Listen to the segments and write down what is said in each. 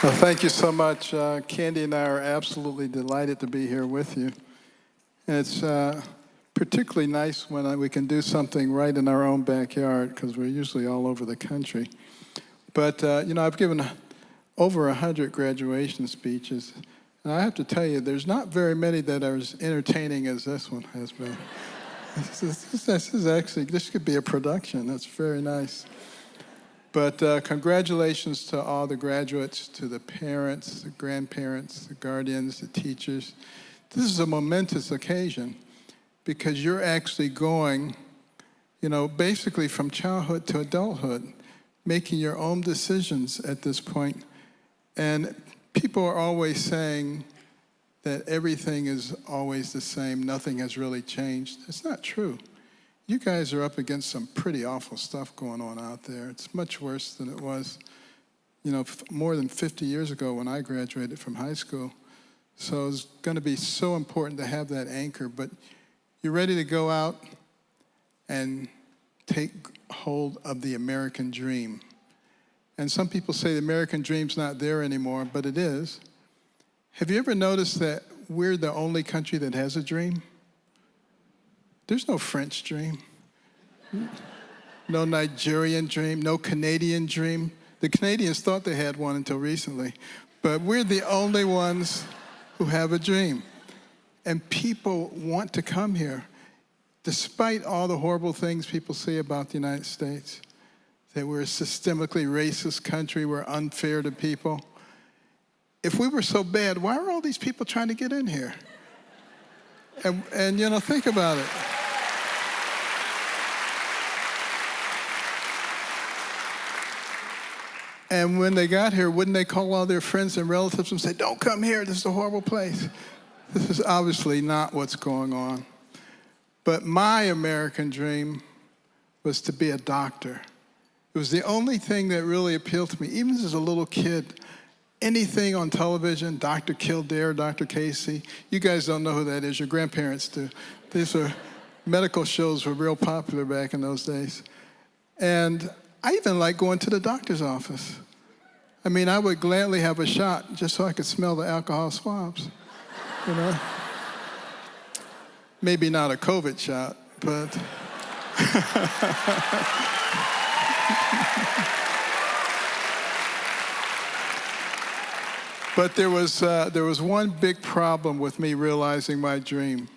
Well, thank you so much. Candy and I are absolutely delighted to be here with you. And it's particularly nice when we can do something right in our own backyard, because we're usually all over the country. But, I've given over 100 graduation speeches. And I have to tell you, there's not very many that are as entertaining as this one has been. This could be a production. That's very nice. But congratulations to all the graduates, to the parents, the grandparents, the guardians, the teachers. This is a momentous occasion because you're actually going, basically from childhood to adulthood, making your own decisions at this point. And people are always saying that everything is always the same, nothing has really changed. It's not true. You guys are up against some pretty awful stuff going on out there. It's much worse than it was, more than 50 years ago when I graduated from high school. So it's going to be so important to have that anchor. But you're ready to go out and take hold of the American dream. And some people say the American dream's not there anymore, but it is. Have you ever noticed that we're the only country that has a dream? There's no French dream, no Nigerian dream, no Canadian dream. The Canadians thought they had one until recently, but we're the only ones who have a dream. And people want to come here, despite all the horrible things people say about the United States, that we're a systemically racist country, we're unfair to people. If we were so bad, why are all these people trying to get in here? And think about it. And when they got here, wouldn't they call all their friends and relatives and say, don't come here, this is a horrible place? This is obviously not what's going on. But my American dream was to be a doctor. It was the only thing that really appealed to me, even as a little kid. Anything on television, Dr. Kildare, Dr. Casey, you guys don't know who that is, your grandparents do. These are medical shows were real popular back in those days. And I even liked going to the doctor's office. I mean, I would gladly have a shot just so I could smell the alcohol swabs, Maybe not a COVID shot, but. But there was one big problem with me realizing my dream.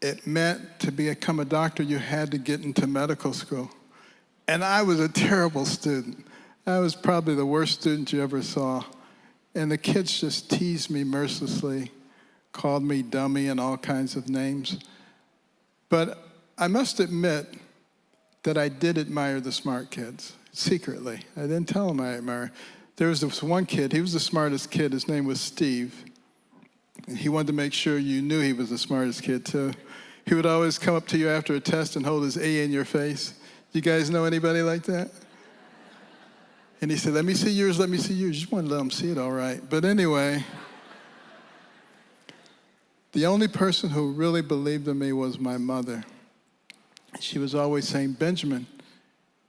It meant to become a doctor, you had to get into medical school. And I was a terrible student. I was probably the worst student you ever saw. And the kids just teased me mercilessly, called me dummy and all kinds of names. But I must admit that I did admire the smart kids, secretly. I didn't tell them I admired. There was this one kid, he was the smartest kid, his name was Steve. And he wanted to make sure you knew he was the smartest kid too. He would always come up to you after a test and hold his A in your face. You guys know anybody like that? And he said, let me see yours, let me see yours. You just want to let him see it, all right. But anyway, the only person who really believed in me was my mother. She was always saying, Benjamin,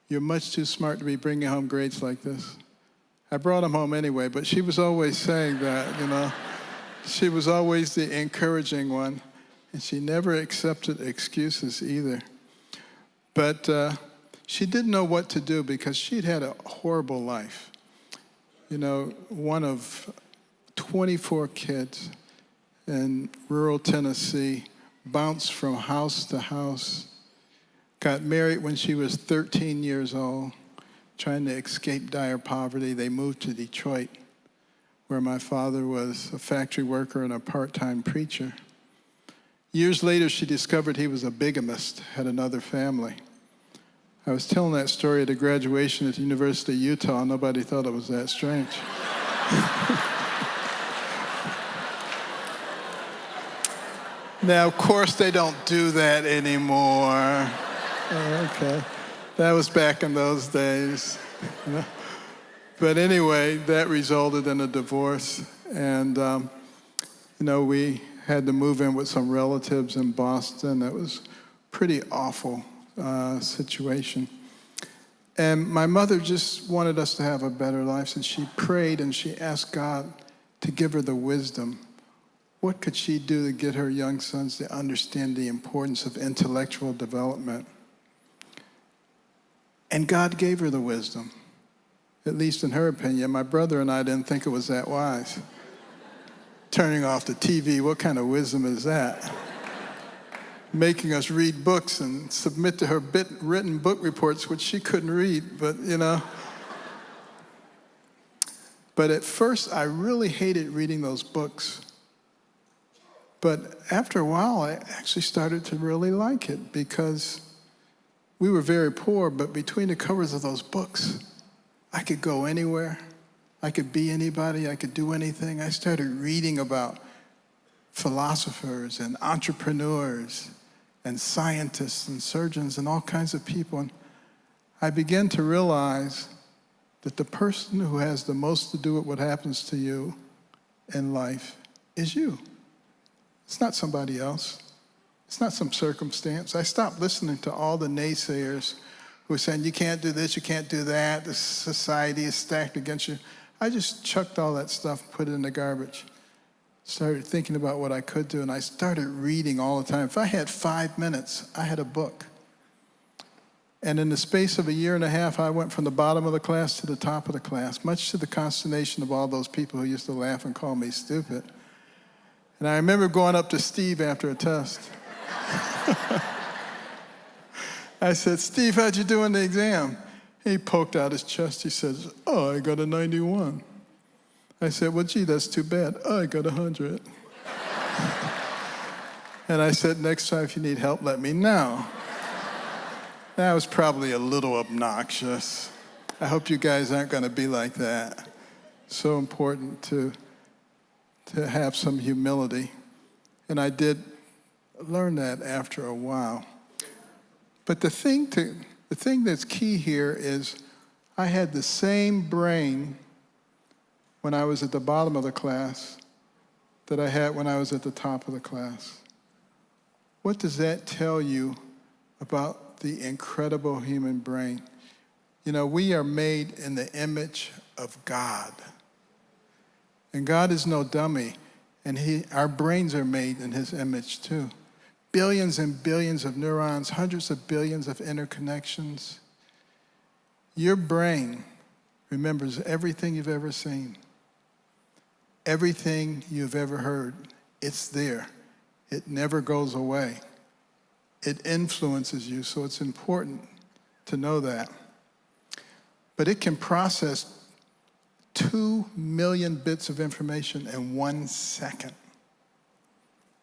you're much too smart to be bringing home grades like this. I brought him home anyway, but she was always saying that, She was always the encouraging one, and she never accepted excuses either. But she didn't know what to do because she'd had a horrible life. One of 24 kids in rural Tennessee, bounced from house to house, got married when she was 13 years old, trying to escape dire poverty. They moved to Detroit, where my father was a factory worker and a part-time preacher. Years later, she discovered he was a bigamist, had another family. I was telling that story at a graduation at the University of Utah. Nobody thought it was that strange. Now, of course, they don't do that anymore. Okay. That was back in those days. But anyway, that resulted in a divorce. And, we had to move in with some relatives in Boston. That was a pretty awful situation. And my mother just wanted us to have a better life, and she prayed and she asked God to give her the wisdom. What could she do to get her young sons to understand the importance of intellectual development? And God gave her the wisdom, at least in her opinion. My brother and I didn't think it was that wise. Turning off the TV, what kind of wisdom is that? Making us read books and submit to her written book reports, which she couldn't read, but you know. But at first, I really hated reading those books. But after a while, I actually started to really like it because we were very poor, but between the covers of those books, I could go anywhere. I could be anybody. I could do anything. I started reading about philosophers and entrepreneurs and scientists and surgeons and all kinds of people. And I began to realize that the person who has the most to do with what happens to you in life is you. It's not somebody else. It's not some circumstance. I stopped listening to all the naysayers who were saying, you can't do this, you can't do that, this society is stacked against you. I just chucked all that stuff, put it in the garbage. Started thinking about what I could do, and I started reading all the time. If I had 5 minutes, I had a book. And in the space of a year and a half, I went from the bottom of the class to the top of the class, much to the consternation of all those people who used to laugh and call me stupid. And I remember going up to Steve after a test. I said, Steve, how'd you do in the exam? He poked out his chest. He says, oh, I got a 91. I said, well, gee, that's too bad. Oh, I got 100. And I said, next time if you need help, let me know. That was probably a little obnoxious. I hope you guys aren't going to be like that. So important to have some humility. And I did learn that after a while. But the thing that's key here is I had the same brain when I was at the bottom of the class that I had when I was at the top of the class. What does that tell you about the incredible human brain? You know, we are made in the image of God. And God is no dummy, and our brains are made in his image too. Billions and billions of neurons, hundreds of billions of interconnections. Your brain remembers everything you've ever seen. Everything you've ever heard, it's there. It never goes away. It influences you, so it's important to know that. But it can process 2 million bits of information in 1 second.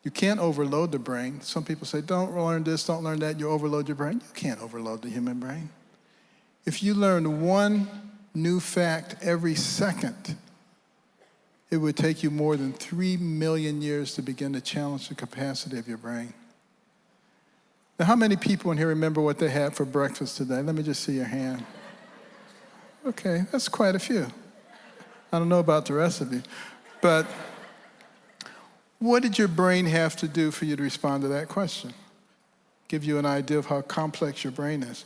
You can't overload the brain. Some people say, don't learn this, don't learn that, you overload your brain. You can't overload the human brain. If you learn one new fact every second, it would take you more than 3 million years to begin to challenge the capacity of your brain. Now, how many people in here remember what they had for breakfast today? Let me just see your hand. Okay, that's quite a few. I don't know about the rest of you, but what did your brain have to do for you to respond to that question? Give you an idea of how complex your brain is.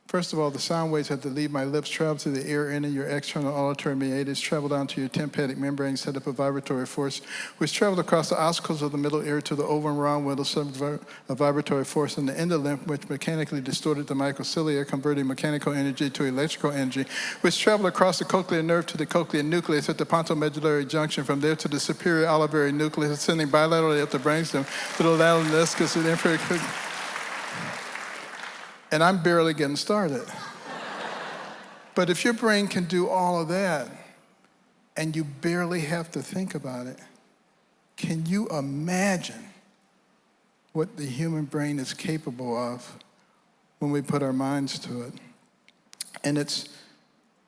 First of all, the sound waves have to leave my lips, travel to the ear, enter your external auditory meatus, travel down to your tympanic membrane, set up a vibratory force, which traveled across the ossicles of the middle ear to the oval and round window, set up a vibratory force in the endolymph, which mechanically distorted the microcilia, converting mechanical energy to electrical energy, which traveled across the cochlear nerve to the cochlear nucleus at the pontomedullary junction, from there to the superior olivary nucleus, ascending bilaterally up the brainstem to the lateral meniscus and inferior. And I'm barely getting started. But if your brain can do all of that, and you barely have to think about it, can you imagine what the human brain is capable of when we put our minds to it? And it's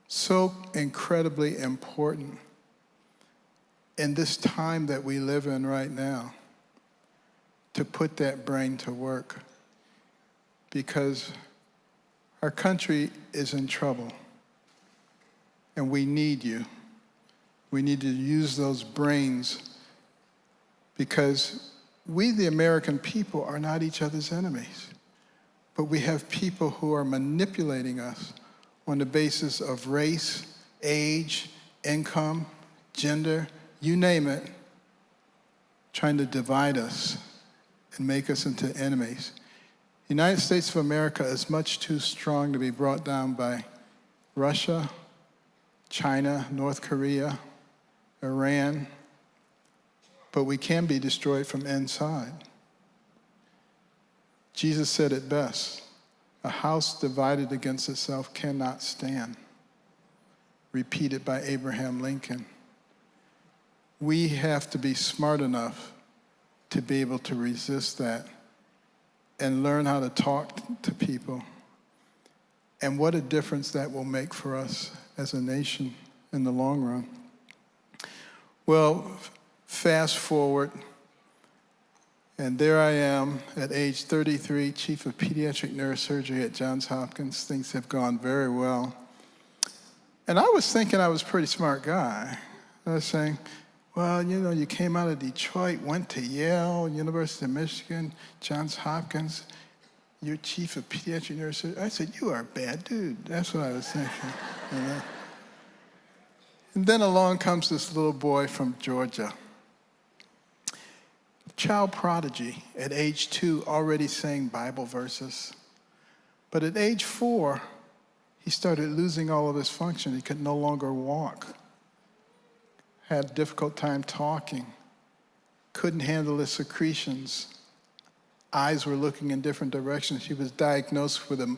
so incredibly important in this time that we live in right now to put that brain to work. Because our country is in trouble, and we need you. We need to use those brains, because we, the American people, are not each other's enemies, but we have people who are manipulating us on the basis of race, age, income, gender, you name it, trying to divide us and make us into enemies. The United States of America is much too strong to be brought down by Russia, China, North Korea, Iran, but we can be destroyed from inside. Jesus said it best, a house divided against itself cannot stand. Repeated by Abraham Lincoln. We have to be smart enough to be able to resist that and learn how to talk to people. And what a difference that will make for us as a nation in the long run. Well, fast forward, and there I am at age 33, chief of pediatric neurosurgery at Johns Hopkins. Things have gone very well. And I was thinking I was a pretty smart guy. I was saying, well, you know, you came out of Detroit, went to Yale, University of Michigan, Johns Hopkins. You're chief of pediatric neurosurgery. I said, you are a bad dude. That's what I was thinking. You know? And then along comes this little boy from Georgia. Child prodigy at age 2, already saying Bible verses. But at age 4, he started losing all of his function. He could no longer walk. Had a difficult time talking. Couldn't handle his secretions. Eyes were looking in different directions. He was diagnosed with a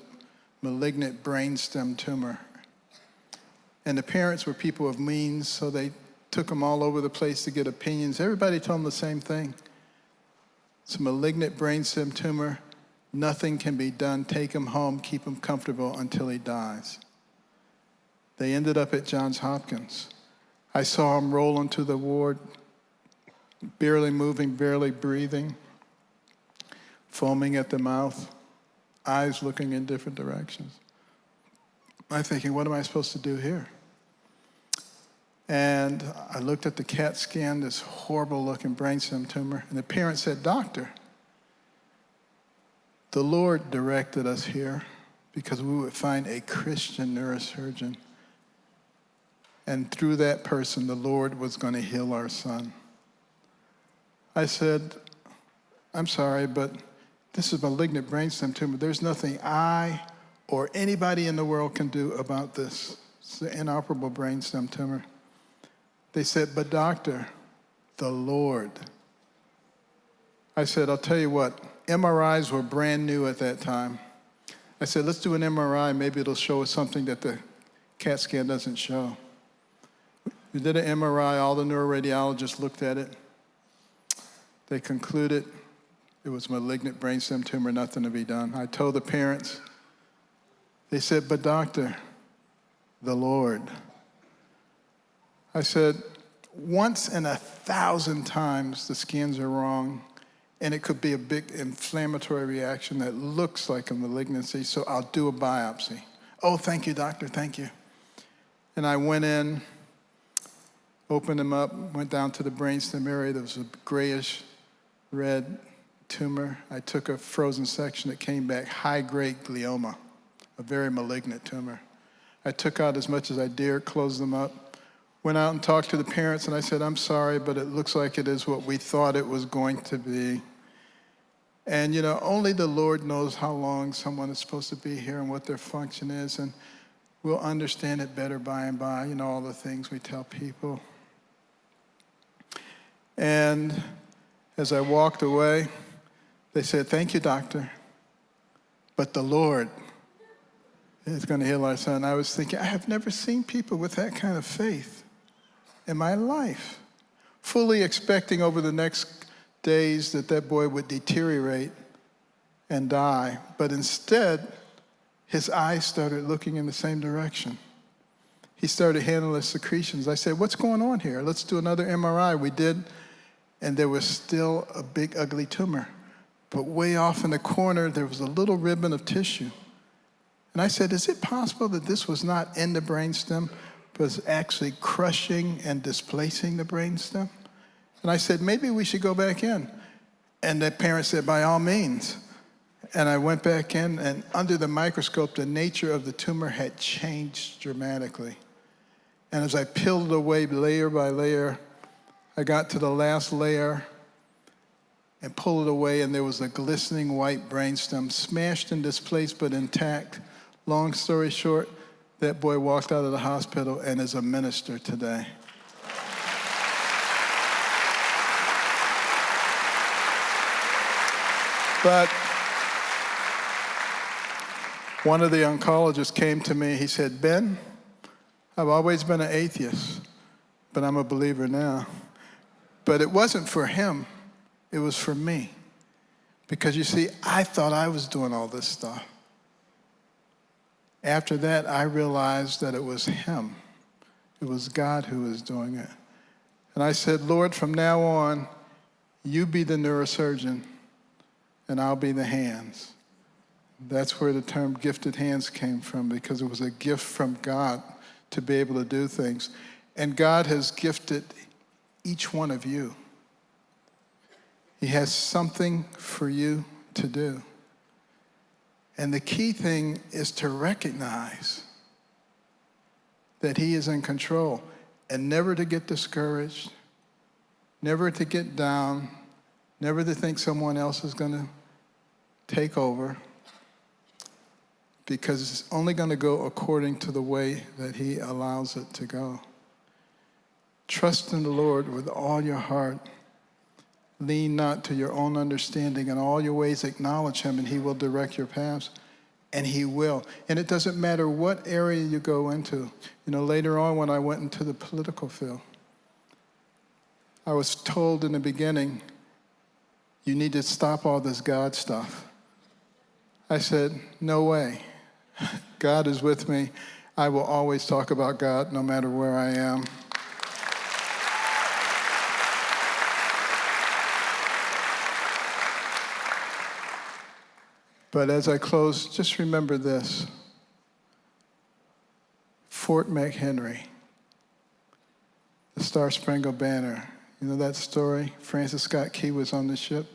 malignant brainstem tumor. And the parents were people of means, so they took him all over the place to get opinions. Everybody told him the same thing. It's a malignant brainstem tumor. Nothing can be done. Take him home, keep him comfortable until he dies. They ended up at Johns Hopkins. I saw him roll into the ward, barely moving, barely breathing, foaming at the mouth, eyes looking in different directions. I'm thinking, what am I supposed to do here? And I looked at the CAT scan, this horrible looking brainstem tumor, and the parent said, Doctor, the Lord directed us here because we would find a Christian neurosurgeon. And through that person, the Lord was going to heal our son. I said, I'm sorry, but this is a malignant brainstem tumor. There's nothing I or anybody in the world can do about this. It's an inoperable brainstem tumor. They said, but doctor, the Lord. I said, I'll tell you what, MRIs were brand new at that time. I said, let's do an MRI. Maybe it'll show us something that the CAT scan doesn't show. We did an MRI. All the neuroradiologists looked at it. They concluded it was malignant brainstem tumor, nothing to be done. I told the parents. They said, but doctor, the Lord. I said, once in 1,000 times the scans are wrong, and it could be a big inflammatory reaction that looks like a malignancy, so I'll do a biopsy. Oh, thank you, doctor, thank you. And I went in, opened him up, went down to the brainstem area. There was a grayish red tumor. I took a frozen section. It came back high-grade glioma, a very malignant tumor. I took out as much as I dared, closed them up, went out and talked to the parents, and I said, I'm sorry, but it looks like it is what we thought it was going to be. And, you know, only the Lord knows how long someone is supposed to be here and what their function is, and we'll understand it better by and by, you know, all the things we tell people. And as I walked away, they said, thank you, doctor, but the Lord is going to heal our son. I was thinking, I have never seen people with that kind of faith in my life, fully expecting over the next days that that boy would deteriorate and die. But instead, his eyes started looking in the same direction. He started handling his secretions. I said, what's going on here? Let's do another MRI. We did, and there was still a big, ugly tumor. But way off in the corner, there was a little ribbon of tissue. And I said, is it possible that this was not in the brainstem, but was actually crushing and displacing the brainstem? And I said, maybe we should go back in. And the parent said, by all means. And I went back in, and under the microscope, the nature of the tumor had changed dramatically. And as I peeled it away layer by layer, I got to the last layer and pulled it away, and there was a glistening white brainstem, smashed and displaced but intact. Long story short, that boy walked out of the hospital and is a minister today. But one of the oncologists came to me. He said, Ben, I've always been an atheist, but I'm a believer now. But it wasn't for him. It was for me. Because you see, I thought I was doing all this stuff. After that, I realized that it was him. It was God who was doing it. And I said, Lord, from now on, you be the neurosurgeon, and I'll be the hands. That's where the term gifted hands came from, because it was a gift from God to be able to do things. And God has gifted each one of you. He has something for you to do. And the key thing is to recognize that he is in control, and never to get discouraged, never to get down, never to think someone else is going to take over, because it's only going to go according to the way that he allows it to go. Trust in the Lord with all your heart. Lean not to your own understanding. In all your ways acknowledge him, and he will direct your paths. And he will. And it doesn't matter what area you go into. You know, later on when I went into the political field, I was told in the beginning, you need to stop all this God stuff. I said, no way. God is with me. I will always talk about God no matter where I am. But as I close, just remember this. Fort McHenry, the Star Spangled Banner. You know that story? Francis Scott Key was on the ship,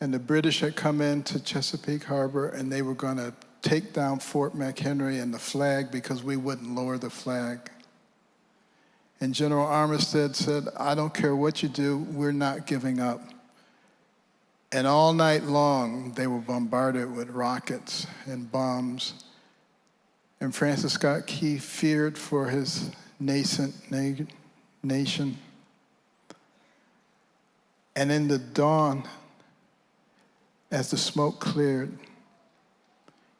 and the British had come into Chesapeake Harbor, and they were going to take down Fort McHenry and the flag because we wouldn't lower the flag. And General Armistead said, I don't care what you do, we're not giving up. And all night long, they were bombarded with rockets and bombs. And Francis Scott Key feared for his nascent nation. And in the dawn, as the smoke cleared,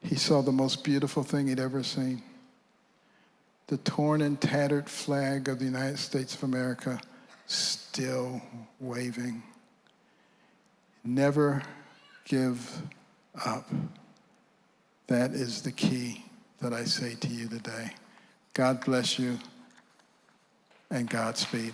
he saw the most beautiful thing he'd ever seen. The torn and tattered flag of the United States of America still waving. Never give up. That is the key that I say to you today. God bless you, and Godspeed.